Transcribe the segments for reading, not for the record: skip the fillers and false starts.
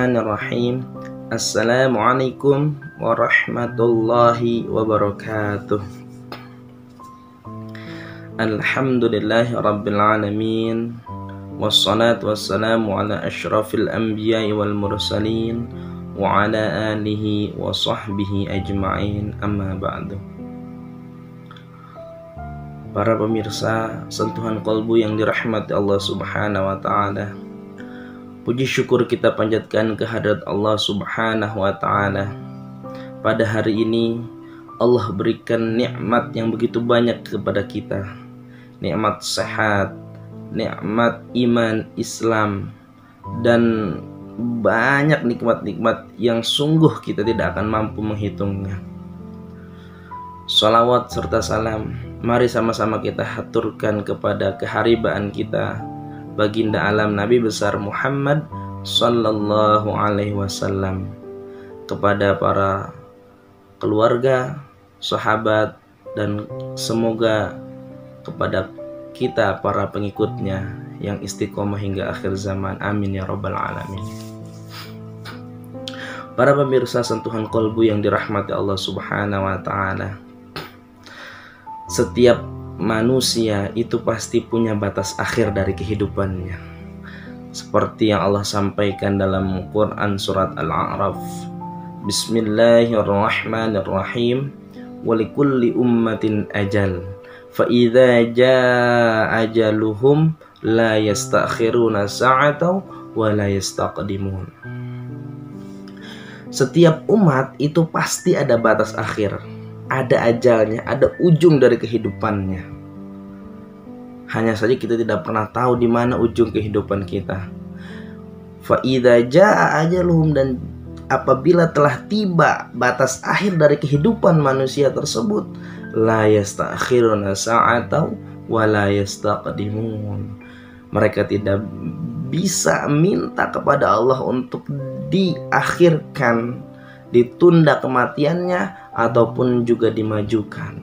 Bismillahirrahmanirrahim. Assalamualaikum warahmatullahi wabarakatuh. Alhamdulillahi rabbil alamin. Wassalatu wassalamu ala asyrafil anbiya'i wal mursalin wa ala alihi wa sahbihi ajma'in, amma ba'du. Para pemirsa sentuhan kolbu yang dirahmati Allah subhanahu wa ta'ala, puji syukur kita panjatkan kehadirat Allah subhanahu wa ta'ala. Pada hari ini Allah berikan nikmat yang begitu banyak kepada kita. Nikmat sehat, nikmat iman Islam, dan banyak nikmat-nikmat yang sungguh kita tidak akan mampu menghitungnya. Salawat serta salam mari sama-sama kita haturkan kepada keharibaan kita, baginda alam Nabi besar Muhammad sallallahu alaihi wasallam, kepada para keluarga, sahabat, dan semoga kepada kita para pengikutnya yang istiqomah hingga akhir zaman. Amin ya rabbal alamin. Para pemirsa sentuhan kolbu yang dirahmati Allah subhanahu wa ta'ala, setiap manusia itu pasti punya batas akhir dari kehidupannya. Seperti yang Allah sampaikan dalam Quran surat Al-A'raf, Bismillahirrahmanirrahim. Walikulli ummatin ajal, fa idza jaa ajaluhum la yastakhiruna sa'atan wa la yastaqdimun. Setiap umat itu pasti ada batas akhir, ada ajalnya, ada ujung dari kehidupannya. Hanya saja kita tidak pernah tahu di mana ujung kehidupan kita. Fa idza jaa ajaluhum, dan apabila telah tiba batas akhir dari kehidupan manusia tersebut, la yastakhiruna sa'atan wa la yastaqdimun. Mereka tidak bisa minta kepada Allah untuk diakhirkan, ditunda kematiannya, ataupun juga dimajukan.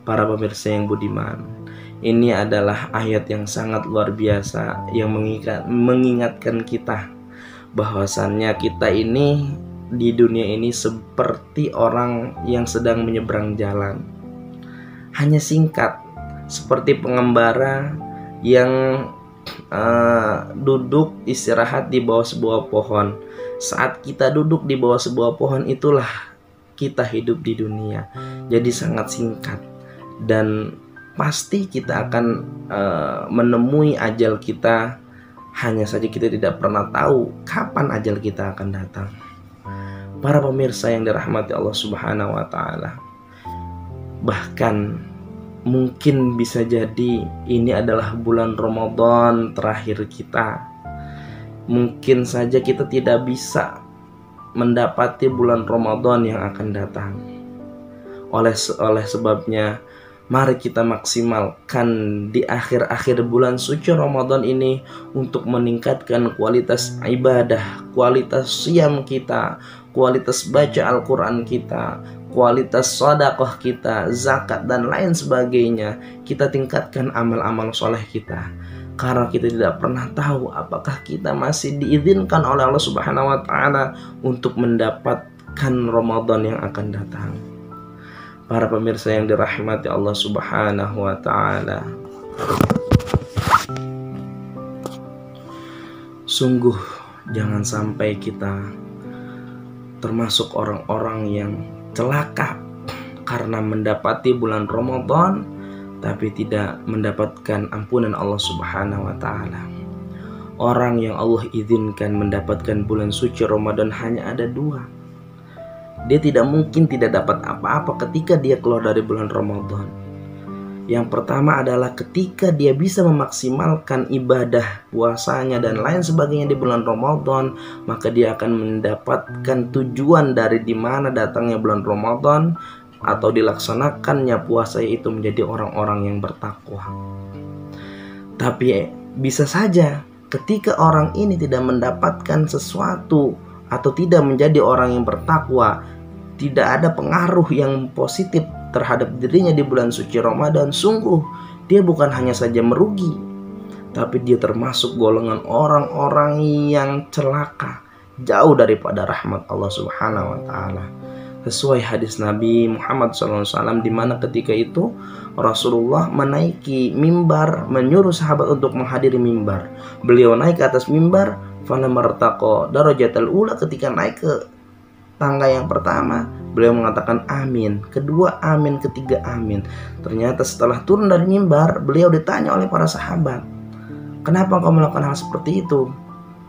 Para pemirsa yang budiman, ini adalah ayat yang sangat luar biasa yang mengingatkan kita bahwasannya kita ini di dunia ini seperti orang yang sedang menyeberang jalan. Hanya singkat, seperti pengembara yang duduk istirahat di bawah sebuah pohon. Saat kita duduk di bawah sebuah pohon, itulah kita hidup di dunia. Jadi sangat singkat, dan pasti kita akan menemui ajal kita. Hanya saja kita tidak pernah tahu kapan ajal kita akan datang. Para pemirsa yang dirahmati Allah subhanahu wa ta'ala, bahkan mungkin bisa jadi ini adalah bulan Ramadan terakhir kita. Mungkin saja kita tidak bisa mendapati bulan Ramadan yang akan datang. Oleh sebabnya, mari kita maksimalkan di akhir-akhir bulan suci Ramadan ini untuk meningkatkan kualitas ibadah, kualitas siam kita, kualitas baca Al-Quran kita, kualitas sedekah kita, zakat, dan lain sebagainya. Kita tingkatkan amal-amal soleh kita, karena kita tidak pernah tahu apakah kita masih diizinkan oleh Allah subhanahu wa ta'ala untuk mendapatkan Ramadan yang akan datang. Para pemirsa yang dirahmati Allah subhanahu wa ta'ala, sungguh jangan sampai kita termasuk orang-orang yang celaka karena mendapati bulan Ramadan tapi tidak mendapatkan ampunan Allah subhanahu wa ta'ala. Orang yang Allah izinkan mendapatkan bulan suci Ramadan hanya ada dua. Dia tidak mungkin tidak dapat apa-apa ketika dia keluar dari bulan Ramadan. Yang pertama adalah ketika dia bisa memaksimalkan ibadah, puasanya, dan lain sebagainya di bulan Ramadan, maka dia akan mendapatkan tujuan dari di mana datangnya bulan Ramadan, atau dilaksanakannya puasa itu menjadi orang-orang yang bertakwa. Tapi bisa saja ketika orang ini tidak mendapatkan sesuatu atau tidak menjadi orang yang bertakwa, tidak ada pengaruh yang positif terhadap dirinya di bulan suci Ramadan, sungguh dia bukan hanya saja merugi, tapi dia termasuk golongan orang-orang yang celaka, jauh daripada rahmat Allah Subhanahu wa taala. Sesuai hadis Nabi Muhammad SAW, di mana ketika itu Rasulullah menaiki mimbar, menyuruh sahabat untuk menghadiri mimbar. Beliau naik ke atas mimbar, falamartaqa darajatal ula, ketika naik ke tangga yang pertama, beliau mengatakan amin, kedua amin, ketiga amin. Ternyata setelah turun dari mimbar, beliau ditanya oleh para sahabat, kenapa kau melakukan hal seperti itu?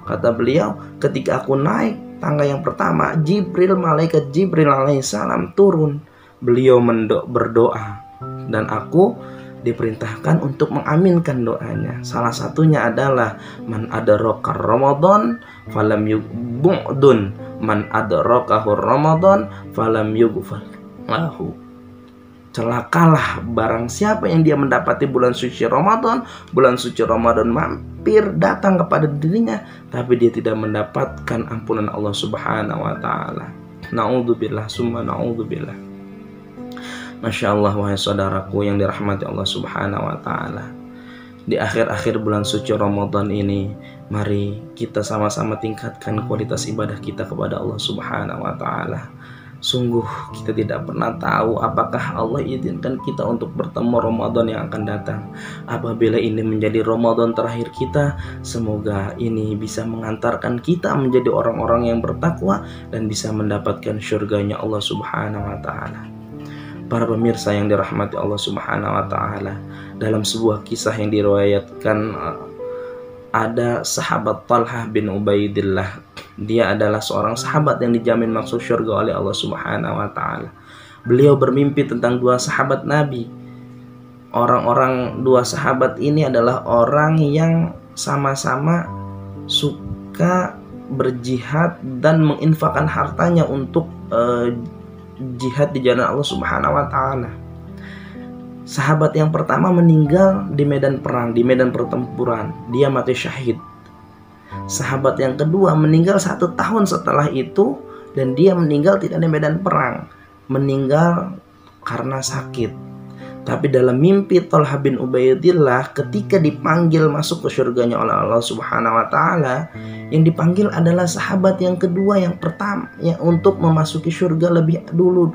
Kata beliau, ketika aku naik tangga yang pertama, malaikat Jibril alaihissalam turun. Beliau berdoa, dan aku diperintahkan untuk mengaminkan doanya. Salah satunya adalah man adraka Ramadan falam yughfar, man adrakahu Ramadan falam yughfar lahu. Celakalah barang siapa yang dia mendapati bulan suci Ramadan mampir datang kepada dirinya, tapi dia tidak mendapatkan ampunan Allah Subhanahu wa taala. Na'udzubillah summa na'udzubillah. Masya Allah, wahai saudaraku yang dirahmati Allah Subhanahu wa taala. Di akhir-akhir bulan suci Ramadan ini, mari kita sama-sama tingkatkan kualitas ibadah kita kepada Allah Subhanahu wa taala. Sungguh kita tidak pernah tahu apakah Allah izinkan kita untuk bertemu Ramadan yang akan datang. Apabila ini menjadi Ramadan terakhir kita, semoga ini bisa mengantarkan kita menjadi orang-orang yang bertakwa dan bisa mendapatkan syurganya Allah Subhanahu wa taala. Para pemirsa yang dirahmati Allah Subhanahu wa taala, dalam sebuah kisah yang diriwayatkan, ada sahabat Talhah bin Ubaidillah. Dia adalah seorang sahabat yang dijamin masuk surga oleh Allah Subhanahu wa taala. Beliau bermimpi tentang dua sahabat Nabi. Dua sahabat ini adalah orang yang sama-sama suka berjihad dan menginfakkan hartanya untuk jihad di jalan Allah Subhanahu wa taala. Sahabat yang pertama meninggal di medan perang, di medan pertempuran. Dia mati syahid. Sahabat yang kedua meninggal 1 tahun setelah itu, dan dia meninggal tidak di medan perang, meninggal karena sakit. Tapi dalam mimpi Talhah bin Ubaidillah, ketika dipanggil masuk ke surganya oleh Allah Subhanahu wa taala, yang dipanggil adalah sahabat yang kedua, yang pertama yang untuk memasuki surga lebih dulu.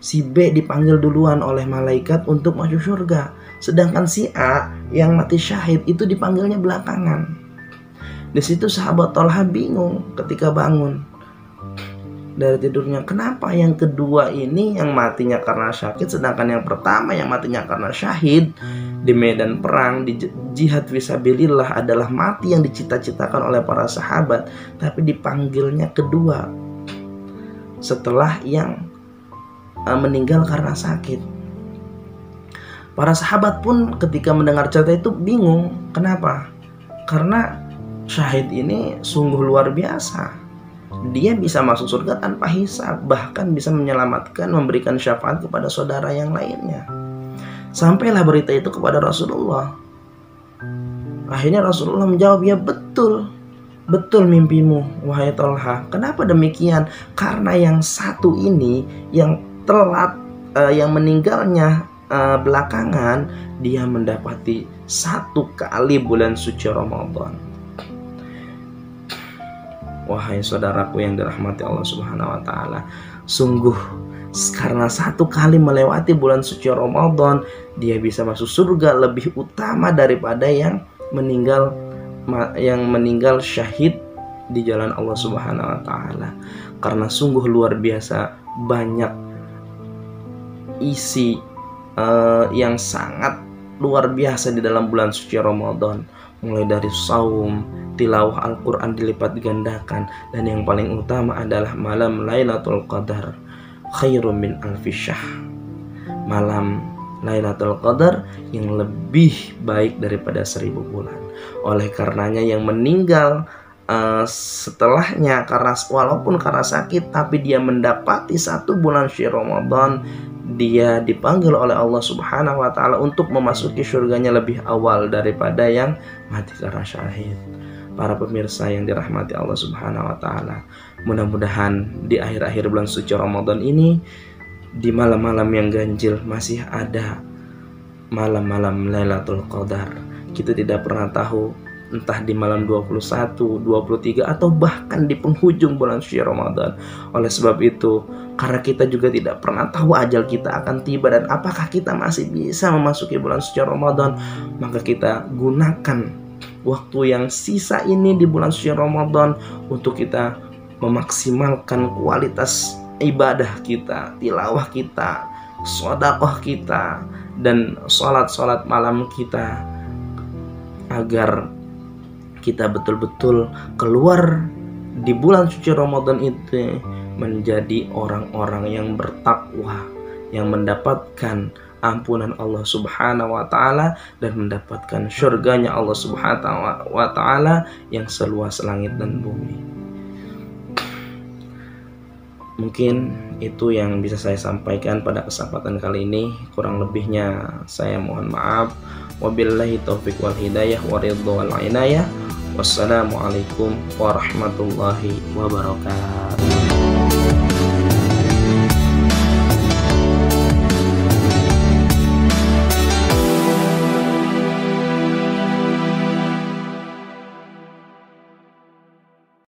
Si B dipanggil duluan oleh malaikat untuk masuk surga, sedangkan si A yang mati syahid itu dipanggilnya belakangan. Di situ sahabat Talha bingung ketika bangun dari tidurnya. Kenapa yang kedua ini yang matinya karena sakit, sedangkan yang pertama yang matinya karena syahid di medan perang, di jihad fisabilillah adalah mati yang dicita-citakan oleh para sahabat, tapi dipanggilnya kedua setelah yang meninggal karena sakit. Para sahabat pun ketika mendengar cerita itu bingung. Kenapa? Karena syahid ini sungguh luar biasa. Dia bisa masuk surga tanpa hisab, bahkan bisa menyelamatkan, memberikan syafaat kepada saudara yang lainnya. Sampailah berita itu kepada Rasulullah. Akhirnya Rasulullah menjawab, ya betul mimpimu wahai Talha. Kenapa demikian? Karena yang satu ini yang telat, yang meninggalnya belakangan, dia mendapati 1 kali bulan suci Ramadan. Wahai saudaraku yang dirahmati Allah Subhanahu wa taala, sungguh karena 1 kali melewati bulan suci Ramadan, dia bisa masuk surga lebih utama daripada yang meninggal syahid di jalan Allah Subhanahu wa taala. Karena sungguh luar biasa banyak isi yang sangat luar biasa di dalam bulan suci Ramadan, mulai dari saum, tilawah Al-Quran dilipat gandakan, dan yang paling utama adalah malam Lailatul Qadar khairum min alfi syahr. Malam Lailatul Qadar yang lebih baik daripada 1000 bulan. Oleh karenanya yang meninggal setelahnya walaupun karena sakit, tapi dia mendapati 1 bulan suci Ramadan, dia dipanggil oleh Allah Subhanahu wa taala untuk memasuki surganya lebih awal daripada yang mati karena syahid. Para pemirsa yang dirahmati Allah Subhanahu wa taala, mudah-mudahan di akhir-akhir bulan suci Ramadan ini, di malam-malam yang ganjil, masih ada malam-malam Lailatul Qadar. Kita tidak pernah tahu entah di malam 21, 23, atau bahkan di penghujung bulan suci Ramadan. Oleh sebab itu, karena kita juga tidak pernah tahu ajal kita akan tiba dan apakah kita masih bisa memasuki bulan suci Ramadan, maka kita gunakan waktu yang sisa ini di bulan suci Ramadan untuk kita memaksimalkan kualitas ibadah kita, tilawah kita, sedekah kita, dan sholat malam kita, agar kita betul-betul keluar di bulan suci Ramadan itu menjadi orang-orang yang bertakwa, yang mendapatkan ampunan Allah Subhanahu wa Ta'ala dan mendapatkan surganya Allah Subhanahu wa Ta'ala yang seluas langit dan bumi. Mungkin itu yang bisa saya sampaikan pada kesempatan kali ini. Kurang lebihnya saya mohon maaf. Wabillahi taufiq wal hidayah wa ridha wal inayah. Wassalamualaikum warahmatullahi wabarakatuh.